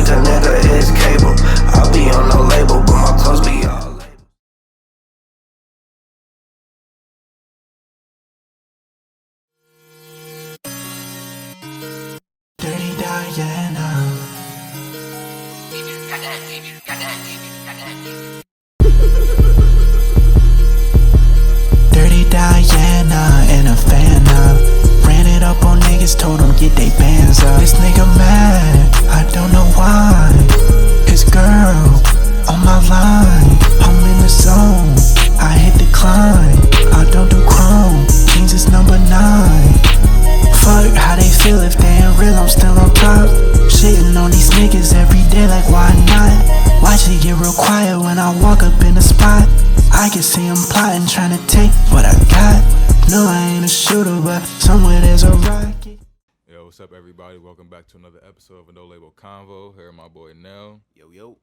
like a nigga is cable. I'll be on no label, but my clothes be all label. Dirty Diana. Dirty Diana and a fan of. Ran it up on niggas, told them get they bands up. This nigga mad, I don't know why. His girl on my line, I'm in the zone, I hit decline. I don't do chrome, jeans is number 9. Fuck how they feel if they ain't real, I'm still on top. Shitting on these niggas every day, like why not? Watch it get real quiet when I walk up in the spot. I can see him plotting, trying to take what I got. No, I ain't a shooter, but somewhere there's a rocket. Yo, what's up, everybody? Welcome back to another episode of a No Label Convo. Here, my boy Nell. Yo.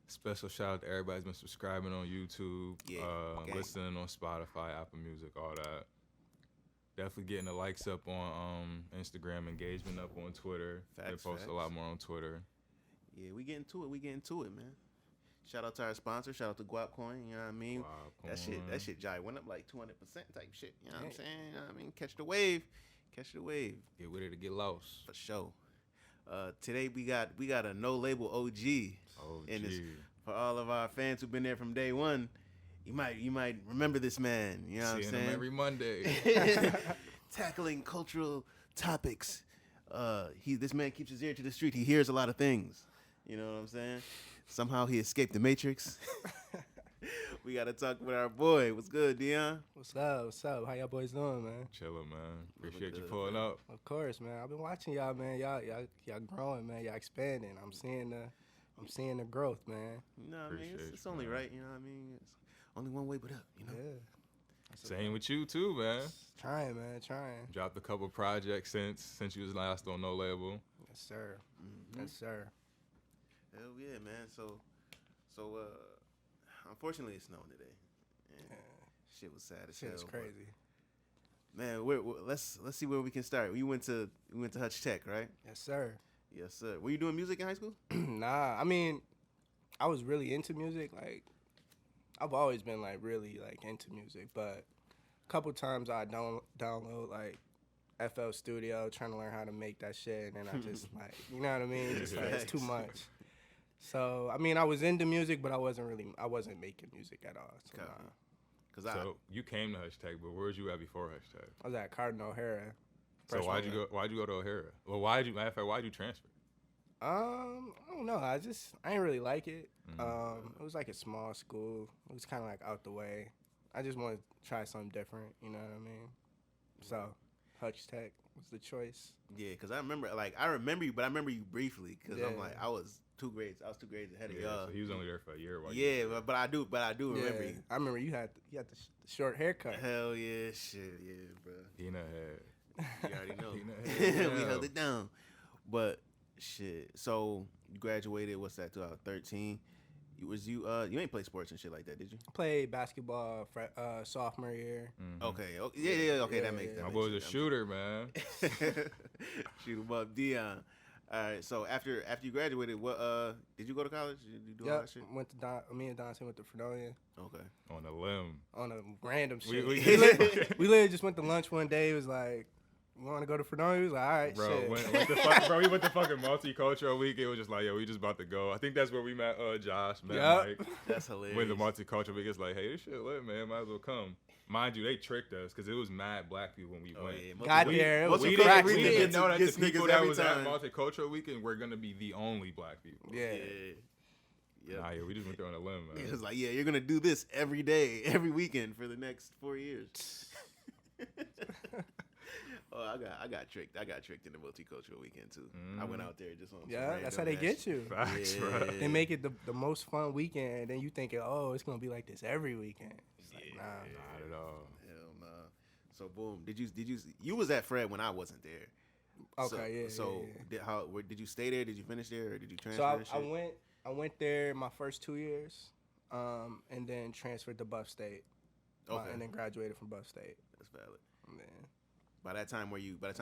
Special shout out to everybody who's been subscribing on YouTube, listening on Spotify, Apple Music, all that. Definitely getting the likes up on Instagram, engagement up on Twitter. They post a lot more on Twitter. Yeah, we getting to it, man. Shout out to our sponsor. Shout out to Guap Coin. You know what I mean? That shit, Jai went up like 200% type shit. You know what I'm saying? You know what I mean? Catch the wave. Get with it to get lost. For sure. Today we got a no label OG. And it's for all of our fans who've been there from day one. You might remember this man. You know what I'm saying? Him every Monday. Tackling cultural topics. This man keeps his ear to the street. He hears a lot of things. You know what I'm saying? Somehow he escaped the Matrix. We got to talk with our boy. What's good, Dion? What's up? How y'all boys doing, man? Chilling, man. Appreciate you pulling up. Of course, man. I've been watching y'all, man. Y'all growing, man. Y'all expanding. I'm seeing the growth, man. You know what I mean? It's only right. You know what I mean? It's only one way but up. You know? Yeah. Same with you too, man. Trying, man. Dropped a couple projects since you was last on No Label. Yes, sir. Mm-hmm. Yes, sir. Hell yeah, man. So, unfortunately, it's snowing today. And shit was sad as hell. Shit was crazy. Man, let's see where we can start. We went to Hutch Tech, right? Yes, sir. Yes, sir. Were you doing music in high school? Nah, I mean, I was really into music. Like, I've always been like really like into music, but a couple times I download like FL Studio, trying to learn how to make that shit, and then I just like, you know what I mean? Just like, it's too much. So, I mean, I was into music, but I wasn't making music at all. So, So you came to Hutch Tech, but where was you at before Hutch Tech? I was at Cardinal O'Hara. So why'd you go to O'Hara? Well, why'd you transfer? I don't know. I didn't really like it. It was like a small school. It was kind of like out the way. I just wanted to try something different. You know what I mean? So Hutch Tech was the choice. Yeah, because I remember you, but I remember you briefly because I'm like, I was 2 grades ahead of y'all. So he was only there for a year. But I do remember you. I remember you had the short haircut. Hell yeah, shit, yeah, bro. Dina had. You already know. We held it down. But shit. So you graduated. What's that? 2013. You ain't play sports and shit like that, did you? I played basketball sophomore year. Mm-hmm. Okay. Yeah. Okay, that makes sense. My boy's a shooter, man. Shoot him up, Dion. All right. So after you graduated, what did you go to college? Did you do all that shit? Me and Dante went to Fredonia. Okay. On a limb. On a random shit. We literally just went to lunch one day. It was like, you want to go to Fredonia? He was like, all right, bro, shit. We went to fucking multicultural week. It was just like, yo, we just about to go. I think that's where we met Josh, Mike. That's hilarious. When the multicultural week is like, hey, this shit lit, man. Might as well come. Mind you, they tricked us because it was mad black people when we went. Yeah. Got there. We didn't know that the people that was at multicultural weekend were going to be the only black people. Yeah. Nah, we just went there on a limb, man. It was like, you're going to do this every day, every weekend for the next 4 years. Oh, I got tricked. I got tricked in the multicultural weekend too. I went out there just on. That's how they get you. Facts, bro. They make it the most fun weekend, and then you think, oh, it's gonna be like this every weekend. It's like, nah, not at all. Hell nah. So boom, did you was at Fred when I wasn't there? Okay, did you stay there? Did you finish there, or did you transfer? So I went there my first 2 years, and then transferred to Buff State. Okay. And then graduated from Buff State. That's valid. Man. By the time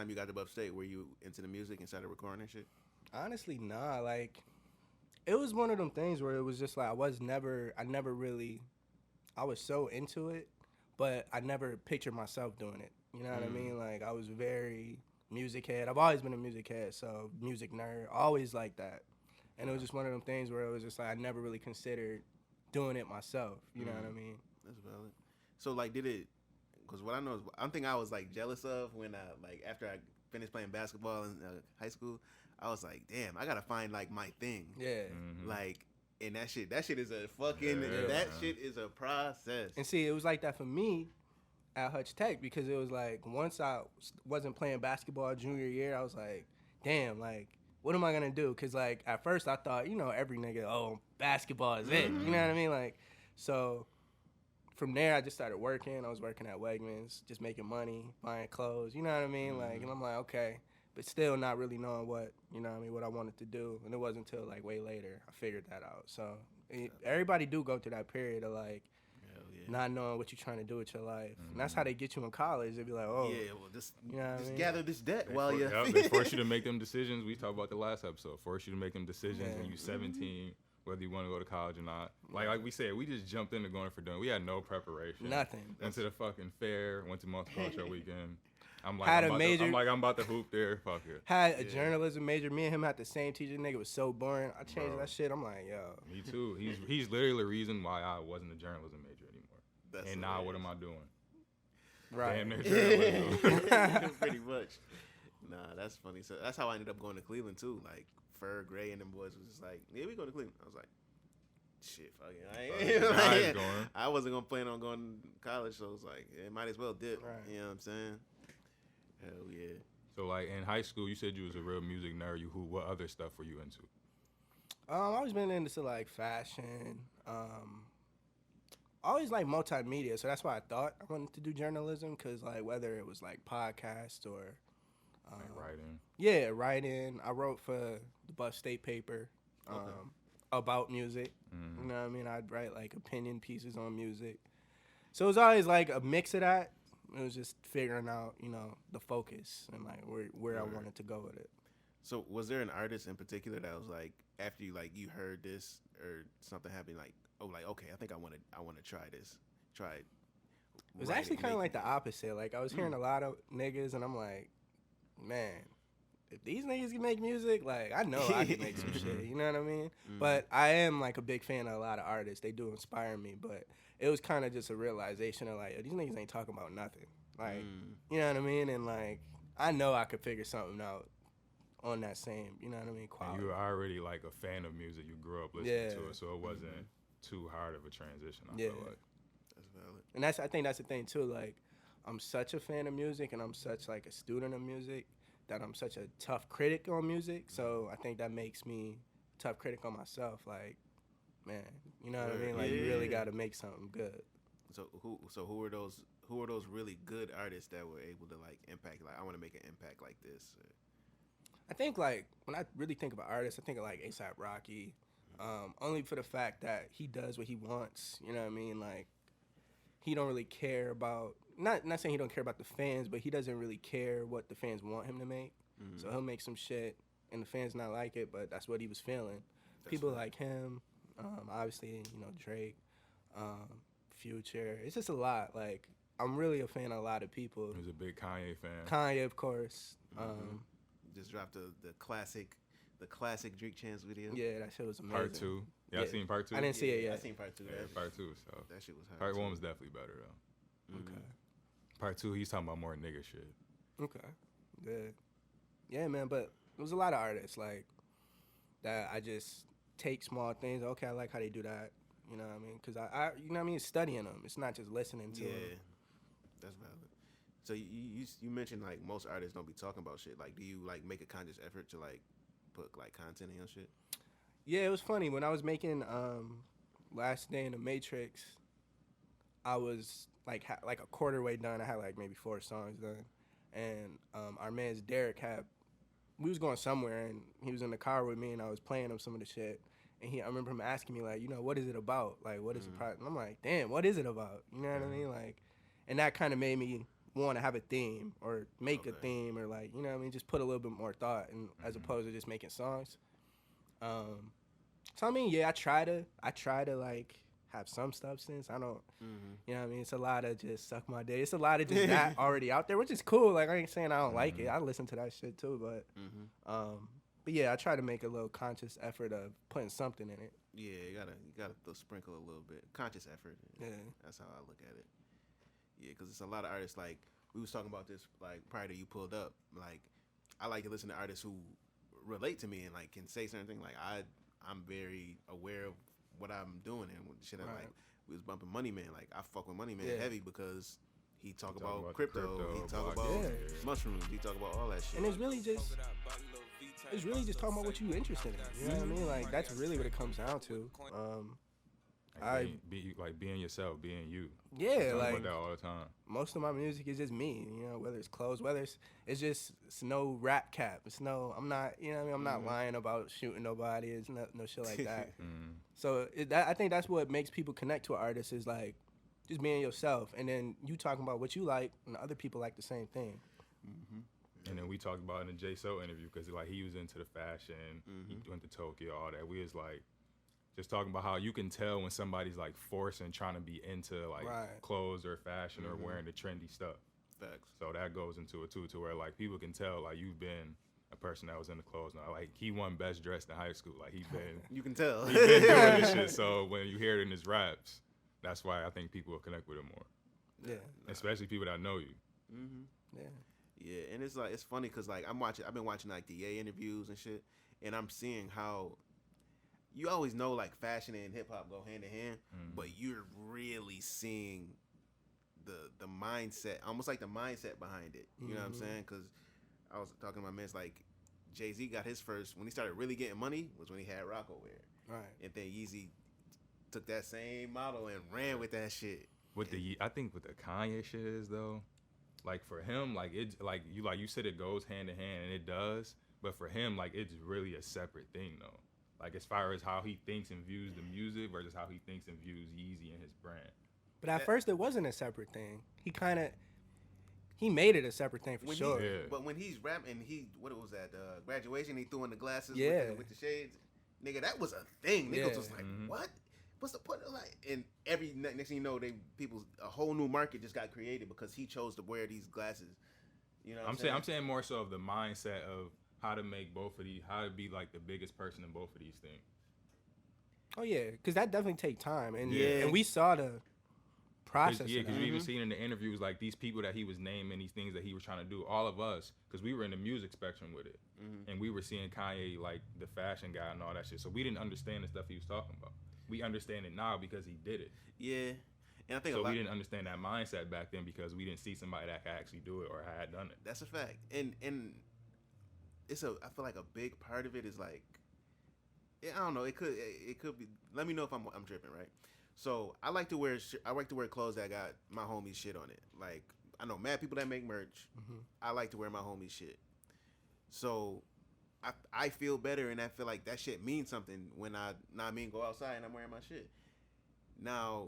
you got to Buff State, were you into the music and started recording and shit? Honestly, nah. Like, It was one of them things where it was just like I was so into it, but I never pictured myself doing it. You know what I mean? Like, I was very music head. I've always been a music head, so music nerd, always like that. And it was just one of them things where it was just like I never really considered doing it myself. You know what I mean? That's valid. So, like, did it, because what I know is, one thing I was, like, jealous of when, like, after I finished playing basketball in high school, I was like, damn, I got to find, like, my thing. Yeah. Like, and that shit is a fucking, shit is a process. And see, it was like that for me at Hutch Tech, because it was like once I wasn't playing basketball junior year, I was like, damn, like, what am I gonna do? Because like at first I thought, you know, every nigga, oh, basketball is it. You know what I mean? Like, so from there I just started working. I was working at Wegmans, just making money, buying clothes. You know what I mean? Like, and I'm like, okay, but still not really knowing what, you know what I mean, what I wanted to do. And it wasn't until like way later I figured that out. So everybody do go through that period of like, not knowing what you're trying to do with your life. And that's how they get you in college. They be like, oh. Yeah, well, just, you know just gather this debt while you... you're... they force you to make them decisions. We talked about the last episode. Force you to make them decisions when you're 17, whether you want to go to college or not. Like we said, we just jumped into going for doing. We had no preparation. Nothing. Went to the fucking fair, went to multicultural weekend. I'm like, I'm about to hoop there. Fuck it. Had a journalism major. Me and him had the same teacher. Nigga was so boring. I changed that shit. I'm like, yo. Me too. He's literally the reason why I wasn't a journalism major anymore. That's and now what am I doing? Right. Damn near journalism. Pretty much. Nah, that's funny. So that's how I ended up going to Cleveland too. Like Fur, Gray, and them boys was just like, yeah, we go to Cleveland. I was like, shit, fuck it. I wasn't gonna plan on going to college, so I was like, yeah, might as well dip. Right. You know what I'm saying? Hell yeah. So like in high school, you said you was a real music nerd. What other stuff were you into? I always been into like fashion. Always like multimedia, so that's why I thought I wanted to do journalism, because like whether it was like podcast or like writing. Yeah, writing. I wrote for the Buff State paper about music. You know what I mean? I'd write like opinion pieces on music. So it was always like a mix of that. It was just figuring out, you know, the focus and like where I wanted to go with it. So was there an artist in particular that was like, after you heard this or something happened, like, oh, like, okay, I think I want to try this. Try it. It was actually kind of like the opposite. Like, I was hearing a lot of niggas, and I'm like, man, if these niggas can make music, like, I know I can make some shit. You know what I mean? But I am, like, a big fan of a lot of artists. They do inspire me. But it was kind of just a realization of, like, these niggas ain't talking about nothing. Like, you know what I mean? And, like, I know I could figure something out on that same, you know what I mean, quality. And you were already, like, a fan of music. You grew up listening to it, so it wasn't too hard of a transition, I feel like. That's valid. And I think that's the thing too, like, I'm such a fan of music and I'm such like a student of music that I'm such a tough critic on music, so I think that makes me a tough critic on myself. Like, man, you know what I mean? Like, you really gotta make something good. So who are those really good artists that were able to like impact, like, I want to make an impact like this? I think like when I really think about artists, I think of like A$AP Rocky. Only for the fact that he does what he wants, you know what I mean? Like, he don't really care about, not saying he don't care about the fans, but he doesn't really care what the fans want him to make. So he'll make some shit, and the fans not like it, but that's what he was feeling. People like him, obviously, you know, Drake, Future. It's just a lot. Like, I'm really a fan of a lot of people. He was a big Kanye fan. Kanye, of course. Just dropped the classic Drake Chance video. Yeah, that shit was amazing. Part 2. Y'all seen Part 2? I didn't see it yet. I seen Part 2. Yeah, Part 2. So that shit was hot. Part 1 was definitely better though. Okay. Part 2, he's talking about more nigga shit. Okay. Good. Yeah, man. But there was a lot of artists like that. I just take small things. Okay, I like how they do that. You know what I mean? Because I you know what I mean? Studying them. It's not just listening to them. Yeah, that's valid. So you mentioned like most artists don't be talking about shit. Like, do you like make a conscious effort to like put like content in your shit? Yeah, it was funny when I was making Last Day in the Matrix. I was like a quarter way done. I had like maybe 4 songs done, and our man's Derek we was going somewhere, and he was in the car with me, and I was playing him some of the shit. And I remember him asking me like, you know, what is it about? Like, what is the project? And I'm like, damn, what is it about? You know what I mean? Like, and that kind of made me want to have a theme or make a theme or like, you know what I mean, just put a little bit more thought and as opposed to just making songs. So I mean, yeah, I try to like have some substance. I don't, you know what I mean? It's a lot of just suck my dick. It's a lot of just that already out there, which is cool. Like, I ain't saying I don't like it. I listen to that shit too, but yeah, I try to make a little conscious effort of putting something in it. Yeah, you gotta sprinkle a little bit. Conscious effort. Yeah. That's how I look at it. Yeah, because it's a lot of artists, like, we was talking about this, like, prior to you pulled up. Like, I like to listen to artists who relate to me and, like, can say certain things. Like, I'm very aware of what I'm doing and shit. Right. Like, we was bumping Money Man. Like, I fuck with Money Man heavy because he talk about crypto, he talk about mushrooms, he talk about all that shit. And it's really just talking about what you interested in. You know what I mean? Like, that's really what it comes down to. Being yourself, being you. Yeah, I like about that all the time. Most of my music is just me, you know, whether it's clothes, whether it's no rap cap. It's no, I'm not, you know what I mean? I'm not lying about shooting nobody. It's no shit like that. So I think that's what makes people connect to an artist is like just being yourself, and then you talking about what you like, and other people like the same thing. And then we talked about in the J So interview because like he was into the fashion, he went to Tokyo, all that. We was like just talking about how you can tell when somebody's like forcing trying to be into like clothes or fashion or wearing the trendy stuff. Facts. So that goes into it too, to where like people can tell like you've been a person that was in the clothes now. Like he won best dressed in high school. Like he been you can tell. he been doing this shit. So when you hear it in his raps, that's why I think people will connect with him more. Yeah. Especially people that know you. Yeah. Yeah, and it's like it's funny because like I've been watching like the Ye interviews and shit, and I'm seeing how you always know like fashion and hip hop go hand in hand, but you're really seeing the mindset, almost like the mindset behind it. You know what I'm saying? Because I was talking to my man's like Jay-Z got his first when he started really getting money was when he had Rocco wear, right? And then Yeezy took that same model and ran with that shit. I think what the Kanye shit is though. Like for him, like it, like you said, it goes hand in hand, and it does. But for him, like it's really a separate thing, though. Like as far as how he thinks and views the music versus how he thinks and views Yeezy and his brand. But at first, it wasn't a separate thing. He made it a separate thing for sure. But when he's rapping, what it was at graduation, he threw in the glasses with the shades. Nigga, that was a thing. Niggas was like, what? What's the point? Like, and next thing you know, a whole new market just got created because he chose to wear these glasses. You know, I'm saying more so of the mindset of how to make both of these, how to be like the biggest person in both of these things. Oh yeah, because that definitely take time, and we saw the process. Yeah, because we even seen in the interviews like these people that he was naming, these things that he was trying to do. All of us, because we were in the music spectrum with it, and we were seeing Kanye like the fashion guy and all that shit. So we didn't understand the stuff he was talking about. We understand it now because he did it. Yeah, and I think so we didn't understand that mindset back then because we didn't see somebody that could actually do it or had done it. That's a fact, and it's I feel like a big part of it is like, I don't know. It could be. Let me know if I'm tripping, right? So I like to wear clothes that got my homies shit on it. Like I know mad people that make merch. I like to wear my homies shit. So I feel better, and I feel like that shit means something when go outside and I'm wearing my shit. Now,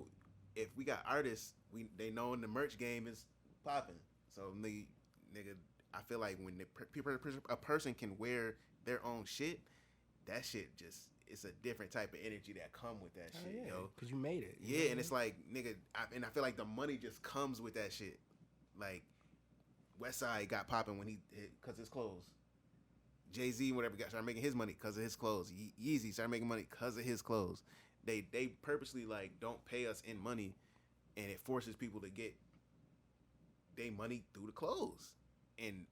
if we got artists, they know in the merch game is popping. So nigga, I feel like when a person can wear their own shit, that shit just it's a different type of energy that come with that shit, yo. Because you made it. Yeah, and it's like nigga, I feel like the money just comes with that shit. Like Westside got popping when because his clothes. Jay-Z, whatever, started making his money because of his clothes. Yeezy started making money because of his clothes. They purposely like don't pay us in money, and it forces people to get their money through the clothes, and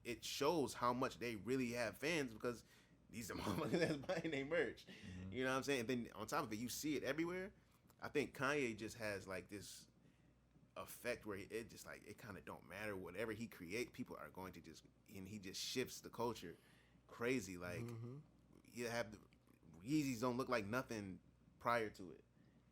it shows how much they really have fans because these are motherfuckers that's buying their merch. You know what I'm saying? And then on top of it, you see it everywhere. I think Kanye just has like this effect where it just like it kind of don't matter whatever he create, people are going to just, and he just shifts the culture crazy. Like you have Yeezys don't look like nothing prior to it,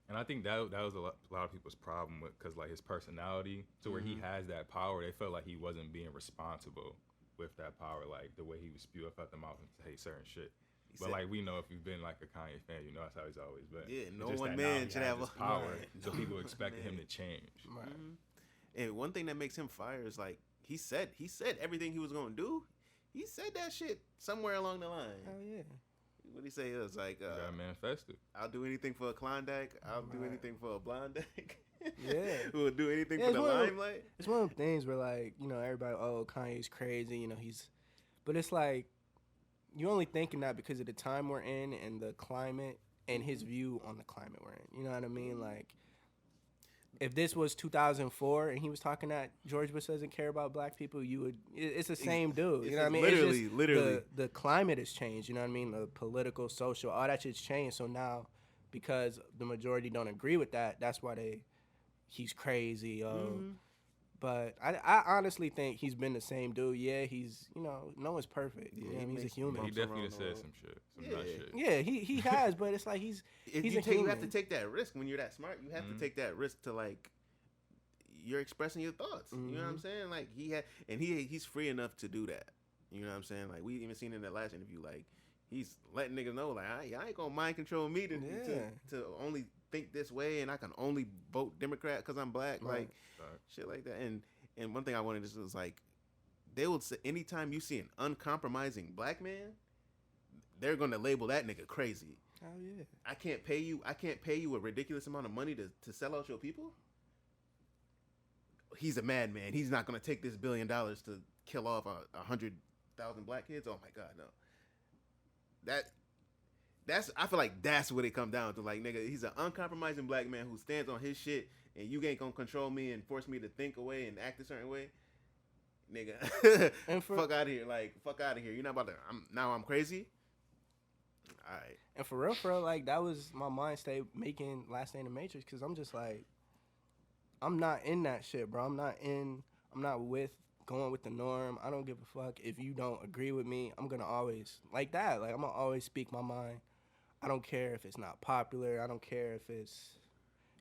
and I think that was a lot of people's problem with because like his personality to where he has that power, they felt like he wasn't being responsible with that power, like the way he would spew up at the mouth and say certain shit. But like we know, if you've been like a Kanye fan, you know that's how he's always been. Yeah, no one man should have power, so people expected him to change. Right. And one thing that makes him fire is like he said everything he was gonna do. He said that shit somewhere along the line. Hell yeah. What he say? It was like, You gotta manifest it. I'll do anything for a Klondike. I'll do anything for a Blondike. Yeah. We'll do anything Yeah, for the limelight. It's one of the things where, like, you know, everybody, oh, Kanye's crazy, you know, but it's like, you're only thinking that because of the time we're in and the climate and his view on the climate we're in. You know what I mean? Like, if this was 2004 and he was talking that George Bush doesn't care about black people, it's the same dude. You know what I mean? Literally. The climate has changed. You know what I mean? The political, social, all that shit's changed. So now, because the majority don't agree with that, that's why he's crazy. But I honestly think he's been the same dude. Yeah, he's, you know, no one's perfect. Yeah, you know what I mean? He's a human. He definitely said some shit. Some nut shit. Yeah, he has, but it's like he's a human. You have to take that risk when you're that smart. You have to take that risk to, like, you're expressing your thoughts. You know what I'm saying? Like, he's free enough to do that. You know what I'm saying? Like, we even seen in that last interview, like, he's letting niggas know, like, I ain't gonna mind control me to only think this way, and I can only vote Democrat because I'm black. Right. Like, shit like that. And one thing I wanted to say was, like, they would say anytime you see an uncompromising black man, they're gonna label that nigga crazy. Oh yeah. I can't pay you a ridiculous amount of money to sell out your people. He's a madman. He's not gonna take this $1 billion to kill off 100,000 black kids. Oh my God, no. I feel like that's what it come down to. Like, nigga, he's an uncompromising black man who stands on his shit, and you ain't gonna control me and force me to think away and act a certain way. Nigga, fuck out of here. Like, fuck out of here. You're not about to. I'm crazy. All right. And for real, like, that was my mind state making Last Day in the Matrix, because I'm just like, I'm not in that shit, bro. I'm not with going with the norm. I don't give a fuck if you don't agree with me. I'm gonna always like that. Like, I'm gonna always speak my mind. I don't care if it's not popular. I don't care if it's,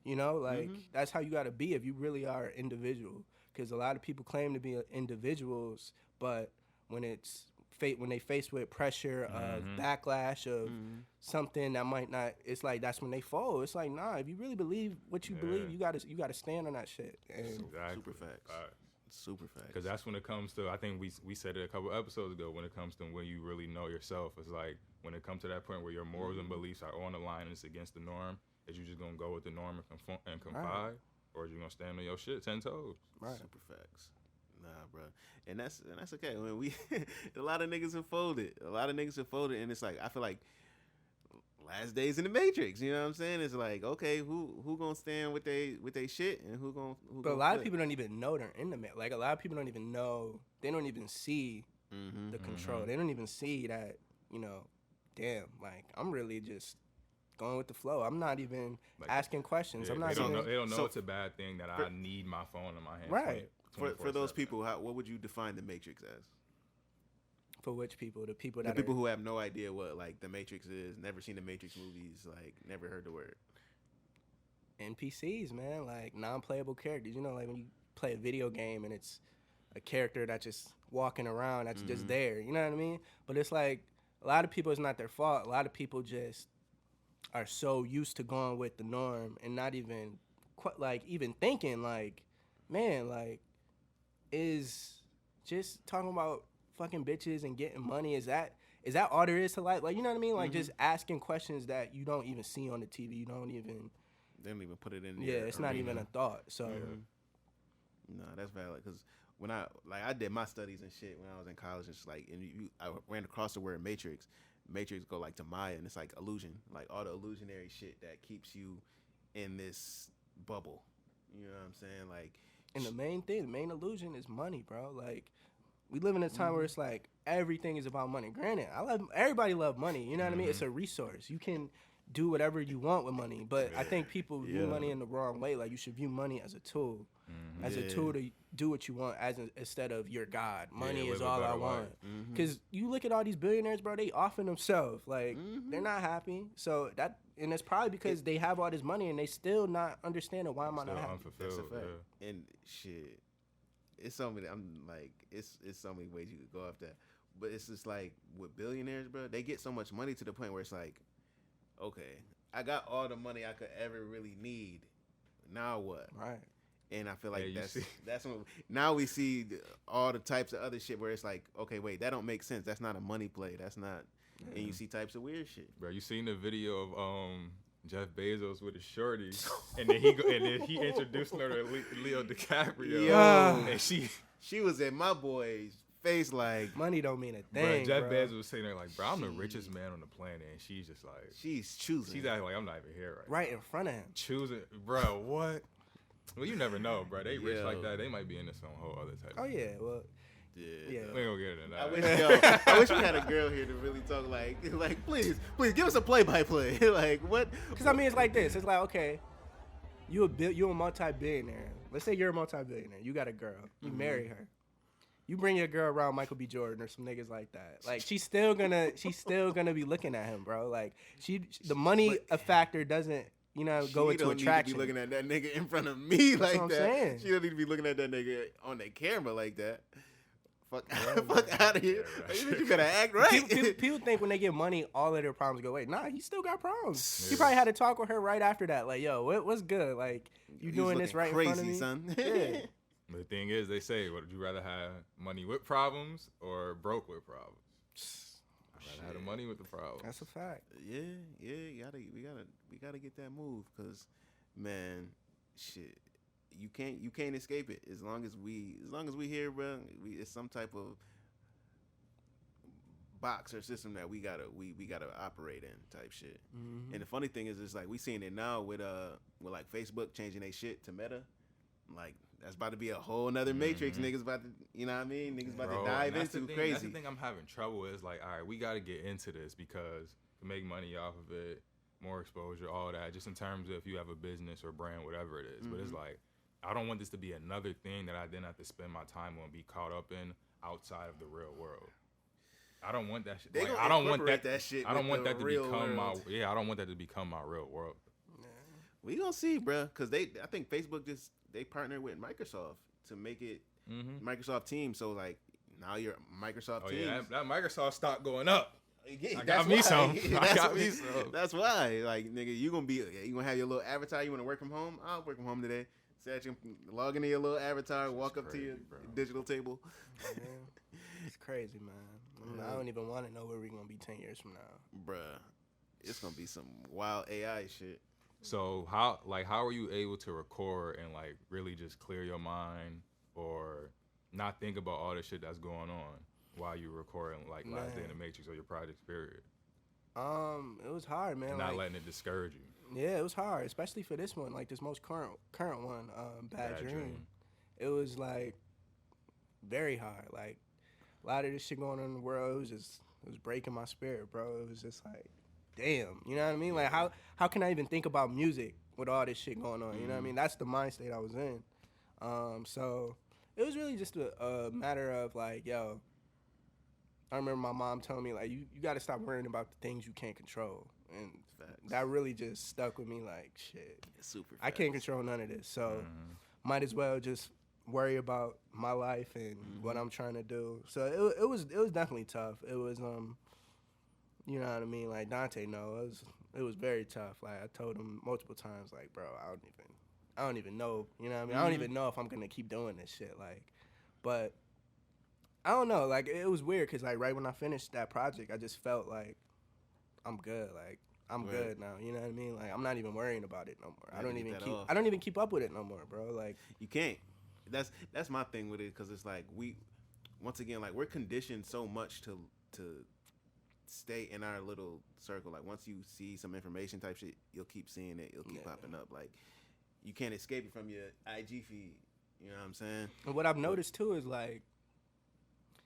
you know, like, that's how you gotta be if you really are an individual. Because a lot of people claim to be individuals, but when they faced with pressure of backlash of something that might not, it's like that's when they fall. It's like, nah, if you really believe what you believe, you gotta stand on that shit. And Exactly. Super facts. Super facts. Because that's when it comes to, I think we said it a couple episodes ago, when it comes to when you really know yourself. It's like, when it comes to that point where your morals and beliefs are on the line and it's against the norm, is you just going to go with the norm and confide? Right. Or is you going to stand on your shit 10 toes? Right. Super facts. Nah, bro. And that's okay. I mean, a lot of niggas have folded. And it's like, I feel like last days in the Matrix, you know what I'm saying? It's like, okay, who gonna stand with they shit, and who gonna But a lot of people don't even know they're in the Matrix. Like, a lot of people don't even know, they don't even see the control. They don't even see that, you know, damn, like, I'm really just going with the flow. I'm not even asking questions. Yeah, I'm not they don't know it's a bad thing that I need my phone in my hand. Right. For those people, what would you define the Matrix as? For which people? The people who have no idea what, like, the Matrix is, never seen the Matrix movies, like, never heard the word. NPCs, man, like, non-playable characters. You know, like, when you play a video game and it's a character that's just walking around, that's just there. You know what I mean? But it's like, a lot of people, it's not their fault. A lot of people just are so used to going with the norm and not even, even thinking, like, man, like, is just talking about fucking bitches and getting money, is that all there is to life? Like, you know what I mean? Like, just asking questions that you don't even see on the TV. They don't even put it in. It's not even a thought. So no, that's valid. Because when I did my studies and shit when I was in college, it's like, and I ran across the word Matrix go like to Maya, and it's like illusion, like all the illusionary shit that keeps you in this bubble. You know what I'm saying? Like, and the main illusion is money, bro. Like, we live in a time where it's like everything is about money. Granted, everybody love money. You know what I mean? It's a resource. You can do whatever you want with money, but I think people view money in the wrong way. Like, you should view money as a tool, a tool to do what you want, instead of your God. Money is all I want. Because you look at all these billionaires, bro. They offing themselves. Like, they're not happy. So and it's probably because they have all this money and they still not understanding why am I not happy. That's a fact. Yeah. And shit, it's so many. I'm like, it's so many ways you could go off that. But it's just like with billionaires, bro. They get so much money to the point where it's like, okay, I got all the money I could ever really need. Now what? Right. And I feel like Yeah, that's when now we see all the types of other shit where it's like, okay, wait, that don't make sense. That's not a money play. That's not. And you see types of weird shit. Bro, you seen the video of Jeff Bezos with his shorty, and then he introduced her to Leo DiCaprio. Yo. And She was in my boy's face like Money don't mean a bro, thing, Jeff bro. Bezos was sitting there like, bro, I'm the richest man on the planet, and she's just like, she's choosing. she's acting like I'm not even here Right in front of him. choosing, bro. What? Well, you never know, bro. They rich Yo. like that. They might be into some whole other type. Oh of yeah, well, Yeah. yeah. We ain't gonna get into I that. wish, I wish we had a girl here to really talk like please give us a play-by-play. Like what? Because I mean, it's like this. It's like, okay, you a multi-billionaire. Let's say you're a multi-billionaire. You got a girl. You marry her. You bring your girl around Michael B. Jordan or some niggas like that. Like she's still gonna be looking at him, bro. Like the money a factor doesn't go She into don't attraction. need to be looking at that nigga in front of me like what I'm that. saying. She don't need to be looking at that nigga on the camera like that. Fuck out of here. Yeah, Like, you gotta act right. People think when they get money, all of their problems go away. Nah, he still got problems. He probably had a talk with her right after that. Like, yo, what's good? Like, you He's doing this looking right crazy, in front of me? son. Yeah. But the thing is, they say, would you rather have money with problems or broke with problems? I'd rather have the money with the problems. That's a fact. Yeah, we gotta get that move, cause man, shit, you can't escape it as long as we here, bro. It's some type of box or system that we gotta operate in type shit. Mm-hmm. And the funny thing is, it's like we seeing it now with like Facebook changing their shit to Meta. Like that's about to be a whole nother matrix. Niggas about to, you know what I mean? Niggas about Bro, to dive and that's into the thing, crazy. That's the thing I'm having trouble with. Is like, all right, we got to get into this because to make money off of it, more exposure, all that. Just in terms of if you have a business or brand, whatever it is. But it's like, I don't want this to be another thing that I then have to spend my time on, be caught up in outside of the real world. I don't want that shit. They Like, gonna I don't want incorporate that. that shit I don't with want the that to real become world. I don't want that to become my real world. We gonna see, bro, because I think Facebook they partnered with Microsoft to make it Microsoft Teams. So like now you're Microsoft Oh Teams. yeah, that Microsoft stock going up. Yeah, I that's got me why. some. I That's got why- me some. That's why, like, nigga, you gonna have your little avatar. You wanna work from home? I'll work from home today. Set you log into your little avatar, walk up to your crazy, bro. digital table. Man, it's crazy, man. I don't even want to know where we're gonna be 10 years from now. Bruh, it's gonna be some wild AI shit. So how are you able to record and like really just clear your mind or not think about all the shit that's going on while you're recording like Last Day in the Matrix or your project period? It was hard, man. And not like, letting it discourage you. yeah, it was hard, especially for this one, like this most current one, Bad Dream. It was like very hard. Like a lot of this shit going on in the world, it was breaking my spirit, bro. It was just like, damn, you know what I mean? Like how can I even think about music with all this shit going on? You know what I mean? That's the mind state I was in. So it was really just a matter of like, yo, I remember my mom telling me like, you got to stop worrying about the things you can't control, and Facts. that really just stuck with me. Like, shit, It's super. I can't control none of this, so might as well just worry about my life and what I'm trying to do. So it was definitely tough. It was you know what I mean? Like Dante, it was very tough. Like I told him multiple times, like, bro, I don't even know. You know what I mean? I don't even know if I'm gonna keep doing this shit. Like, but I don't know. Like it was weird because like right when I finished that project, I just felt like I'm good. Like I'm Right. good now. You know what I mean? Like I'm not even worrying about it no more. Had to get that off. I don't even keep up with it no more, bro. Like You can't. That's my thing with it, because it's like once again, like we're conditioned so much to stay in our little circle. Like once you see some information type shit, you'll keep seeing it. It'll keep popping up. Like you can't escape it from your IG feed. You know what I'm saying? And what I've noticed too is like,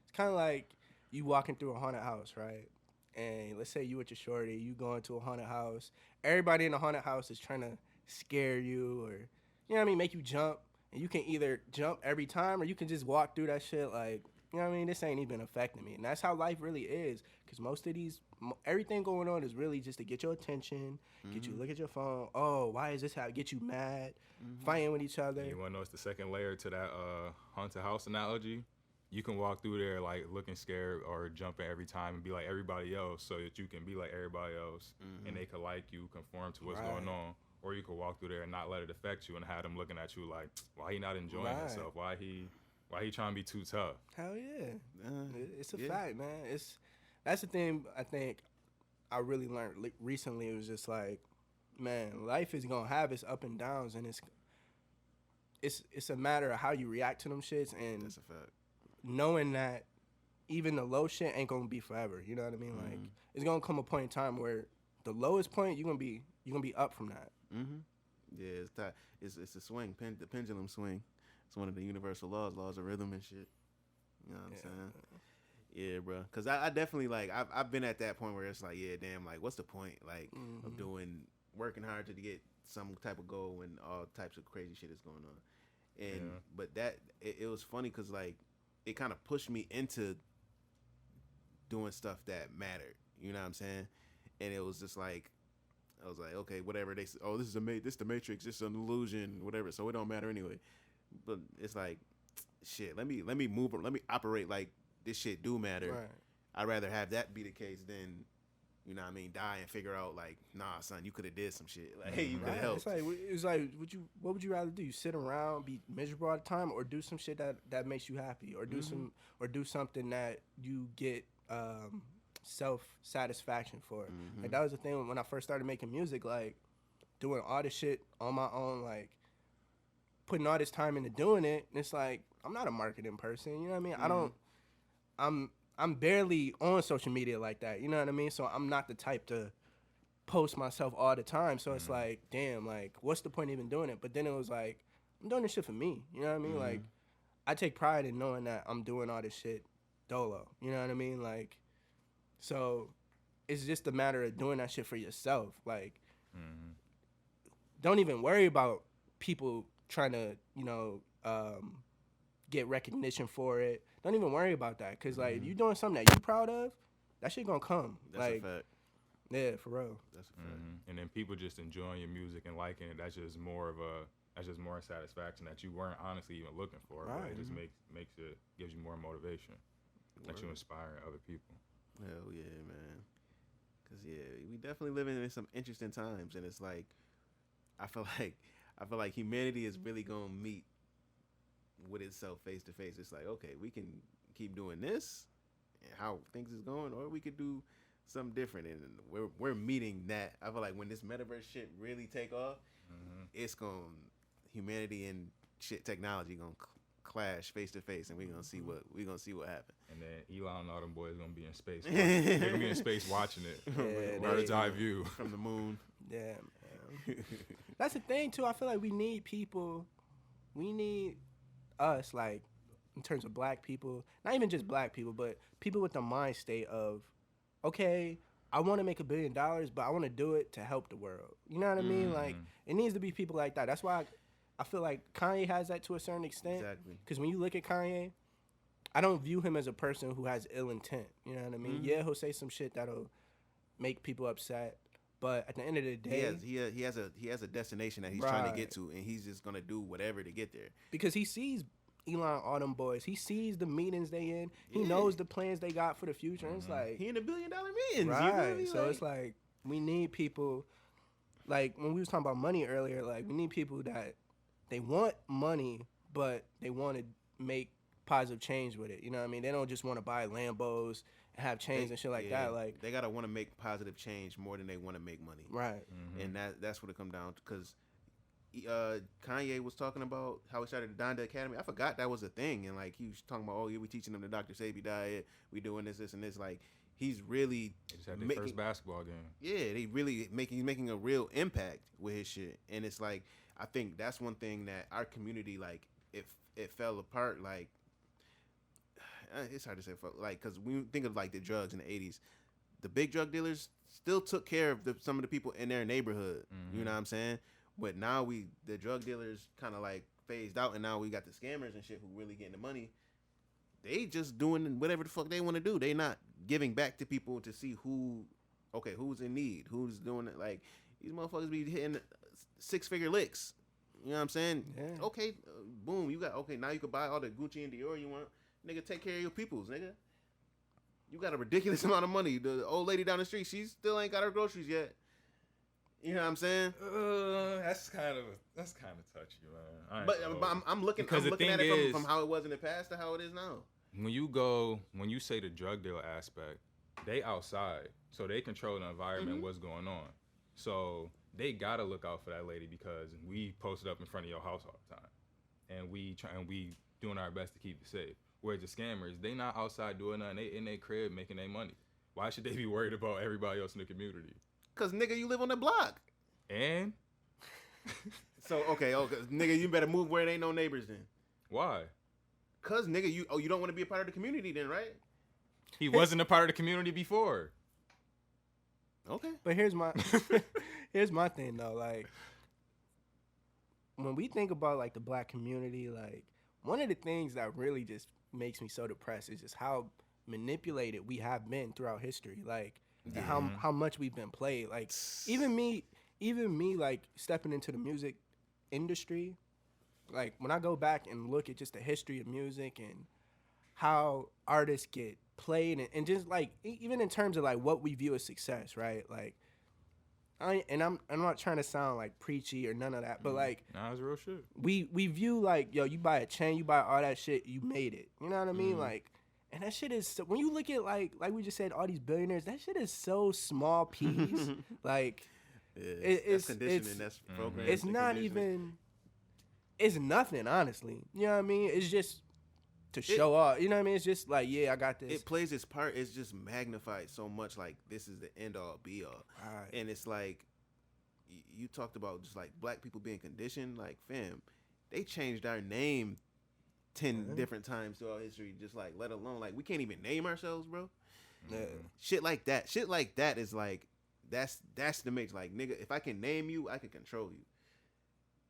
it's kind of like you walking through a haunted house, right? And let's say you with your shorty, you go into a haunted house. Everybody in the haunted house is trying to scare you, or you know what I mean, make you jump. And you can either jump every time, or you can just walk through that shit like, you know what I mean, this ain't even affecting me. And that's how life really is. Because most of everything going on is really just to get your attention, get you to look at your phone. Oh, why is this how? Get you mad, fighting with each other. You want to know it's the second layer to that haunted house analogy? You can walk through there like looking scared or jumping every time and be like everybody else, so that you can be like everybody else and they can like you, conform to what's going on. or you could walk through there and not let it affect you and have them looking at you like, why he not enjoying Right. himself? Why he trying to be too tough? Hell yeah. It's a yeah. fact, man. That's the thing I think I really learned recently. It was just like, man, life is gonna have its up and downs, and it's a matter of how you react to them shits, and That's a fact. knowing that even the low shit ain't gonna be forever. You know what I mean? Like, it's gonna come a point in time where the lowest point you're gonna be up from that. Mm-hmm. Yeah, it's a swing, the pendulum swing. It's one of the universal laws of rhythm and shit. You know what I'm saying? Yeah, bro. Cause I definitely like I've been at that point where it's like, yeah, damn, like what's the point like of working hard to get some type of goal when all types of crazy shit is going on. And but that it was funny cause like it kind of pushed me into doing stuff that mattered. You know what I'm saying? And it was just like I was like, okay, whatever they say, oh, this is the Matrix, this is an illusion, whatever. So it don't matter anyway. But it's like, shit. Let me move. Let me operate like this shit do matter. Right. I'd rather have that be the case than, you know what I mean, die and figure out like, nah, son, you could have did some shit. Like, hey, you could have helped. It's like, what would you rather do? You sit around, be miserable all the time, or do some shit that makes you happy, or do something that you get self satisfaction for. Like that was the thing when I first started making music, like doing all this shit on my own, like putting all this time into doing it. And it's like I'm not a marketing person, you know what I mean? I'm barely on social media like that, you know what I mean? So I'm not the type to post myself all the time. So it's like, damn, like what's the point of even doing it? But then it was like, I'm doing this shit for me, you know what I mean? Like I take pride in knowing that I'm doing all this shit dolo, you know what I mean? Like, so it's just a matter of doing that shit for yourself. Like, don't even worry about people trying to, you know, get recognition for it. Don't even worry about that. Because, like, if you're doing something that you're proud of, that shit gonna come. That's like, a fact. Yeah, for real. That's a fact. And then people just enjoying your music and liking it. That's just more satisfaction that you weren't honestly even looking for. Right. But it just gives you more motivation that you inspire other people. Hell yeah, man. Cause yeah, we definitely living in some interesting times, and it's like, I feel like humanity is really gonna meet with itself face to face. It's like, okay, we can keep doing this, and how things is going, or we could do something different, and we're meeting that. I feel like when this metaverse shit really take off, it's humanity and shit technology gonna clash face to face, and we're gonna see what happens. And then Elon and all them boys gonna be in space. They're gonna be in space watching it. Yeah, Bird's eye view from the moon. Yeah, man. That's the thing too. I feel like we need people. We need us, like in terms of black people, not even just black people, but people with the mind state of, okay, I want to make $1 billion, but I want to do it to help the world. You know what I mean? Like it needs to be people like that. That's why I feel like Kanye has that to a certain extent. Exactly. Because when you look at Kanye, I don't view him as a person who has ill intent. You know what I mean? Yeah, he'll say some shit that'll make people upset, but at the end of the day, he has a destination that he's trying to get to, and he's just gonna do whatever to get there. Because he sees Elon, all them boys. He sees the meetings they in. He knows the plans they got for the future. And it's like he in $1 billion meetings, right? So it's like we need people. Like when we was talking about money earlier, like we need people that they want money, but they want to make positive change with it. You know what I mean? They don't just want to buy Lambos and have chains and shit like that. Like they gotta want to make positive change more than they want to make money. Right. And that's what it come down to. Because Kanye was talking about how he started the Donda Academy. I forgot that was a thing. And like he was talking about, oh yeah, we teaching them the Dr. Sebi diet. We doing this and this. Like he's really They just had their first basketball game. Yeah, they really making a real impact with his shit. And it's like I think that's one thing that our community, like if it fell apart, like it's hard to say, like, because when you think of like the drugs in the 80s, the big drug dealers still took care of some of the people in their neighborhood. You know what I'm saying? But now the drug dealers kind of like phased out, and now we got the scammers and shit who really getting the money. They just doing whatever the fuck they want to do. They not giving back to people to see who's in need, who's doing it. Like these motherfuckers be hitting 6-figure licks. You know what I'm saying? Yeah. Okay, boom, now you can buy all the Gucci and Dior you want. Nigga, take care of your peoples, nigga. You got a ridiculous amount of money. The old lady down the street, she still ain't got her groceries yet. You know what I'm saying? That's kind of touchy, man. But I'm looking at it from how it was in the past to how it is now. When you say the drug dealer aspect, they outside, so they control the environment, what's going on. So they gotta look out for that lady because we posted up in front of your house all the time, and we doing our best to keep it safe. Whereas the scammers, they not outside doing nothing, they in their crib making their money. Why should they be worried about everybody else in the community? Cause nigga, you live on the block. And so okay, nigga, you better move where there ain't no neighbors then. Why? Cause nigga, you don't want to be a part of the community then, right? He wasn't a part of the community before. Okay. But here's my thing though, like when we think about like the black community, like one of the things that really just makes me so depressed is just how manipulated we have been throughout history. Like and how much we've been played. Like even me like stepping into the music industry, like when I go back and look at just the history of music and how artists get played and just like even in terms of like what we view as success, right? Like I'm not trying to sound like preachy or none of that, but like nah, it's real shit. We view like, yo, you buy a chain, you buy all that shit, you made it. You know what I mean? Like, and that shit is so, when you look at like we just said, all these billionaires, that shit is so small piece. Like it's conditioning, that's programming. It's not even. It's nothing, honestly. You know what I mean? It's just to show off. You know what I mean? It's just like, yeah, I got this. It plays its part. It's just magnified so much. Like this is the end all be all. Right. And it's like you talked about just like black people being conditioned. Like, fam, they changed our name 10 different times throughout history. Just like, let alone like we can't even name ourselves, bro. Shit like that. Shit like that is like that's the mix. Like, nigga, if I can name you, I can control you.